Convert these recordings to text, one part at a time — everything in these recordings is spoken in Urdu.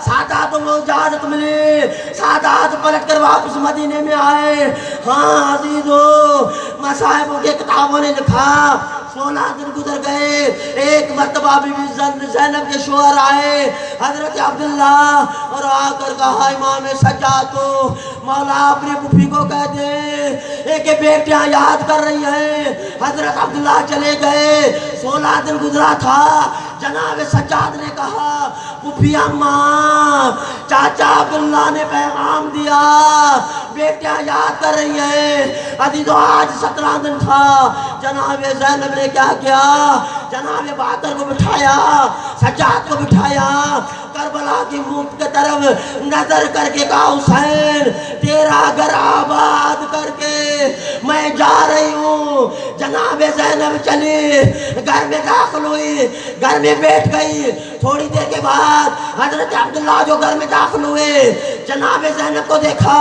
سادات کو اجازت ملی، سادات پلٹ کر واپس مدینے میں آئے۔ ہاں عزیزو، مصاحبوں کے کتابوں نے لکھا 16 دن گزر گئے، ایک مرتبہ بی بی زینب کے شوہر آئے حضرت عبداللہ اور آ کر کہا امام سجاد کو مولا اپنی پھوپھی کو کہہ دے کہ بیٹیاں یاد کر رہی ہیں۔ حضرت عبداللہ چلے گئے، 16 دن گزرا تھا، جناب سجاد نے کہا پھوپھی اماں چاچا عبداللہ نے پیغام دیا بیٹیاں یاد کر رہی ہیں۔ عزیزو آج 17 دن تھا، جناب زینب نے کیا کیا، جناب باقر کو بٹھایا، سجاد کو بٹھایا، کربلا کی منہ کی طرف نظر کر کے کہا حسین تیرا گھر آباد کر کے میں جا رہی ہوں۔ جناب زینب چلی، گھر میں داخل ہوئی، گھر میں بیٹھ گئی۔ تھوڑی دیر کے بعد حضرت عبداللہ جو گھر میں داخل ہوئے، جناب زینب کو دیکھا،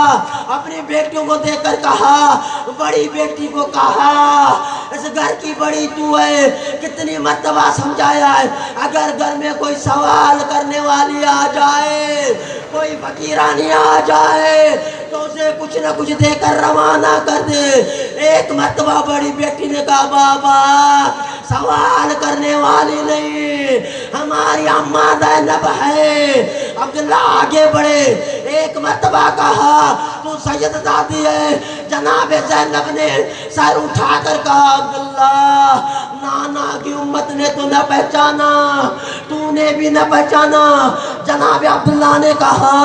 اپنی بیٹیوں کو دیکھ کر کہا، بڑی بیٹی کو کہا اس گھر کی بڑی تو ہے، کتنی مرتبہ سمجھایا ہے، اگر گھر میں کوئی سوال کرنے والی آ جائے، کوئی فقیرانی آ جائے تو اسے کچھ نہ کچھ دے کر روانہ کر دے۔ ایک مرتبہ بڑی بیٹی نے کہا بابا سوال کرنے والی نہیں، ہماری اماں زینب ہے۔ عبداللہ آگے بڑھے، ایک مرتبہ کہا تو سید زادی ہے۔ جناب زینب نے سر اٹھا کر کہا عبداللہ نانا کی امت نے تو نہ پہچانا، تو نے بھی نہ پہچانا۔ جناب عبداللہ نے کہا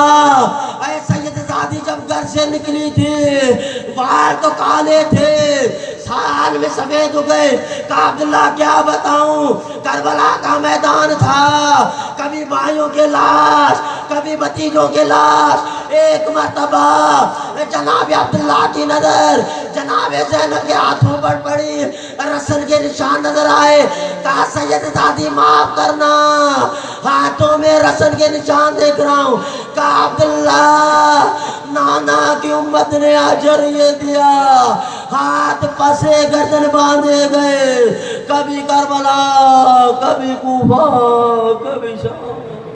اے سید زادی جب گھر سے نکلی تھی بال تو کالے تھے، سال میں سفید ہو گئے۔ کہا عبداللہ کیا بتاؤں، کربلا کا میدان تھا، کبھی بھائیوں کے لاش، کبھی بھتیجوں کے لاش۔ ایک مرتبہ جناب عبداللہ کی نظر جناب زینب کے ہاتھوں پر پڑی، رسن کے نشان نظر آئے۔ کہا سید زادی معاف کرنا، ہاتھوں میں رسن کے نشان دیکھ رہا ہوں۔ کہا عبداللہ نانا کی امت نے اجر یہ دیا، ہاتھ پسے گردن باندھے گئے، کبھی کربلا، کبھی کوفہ، کبھی شام۔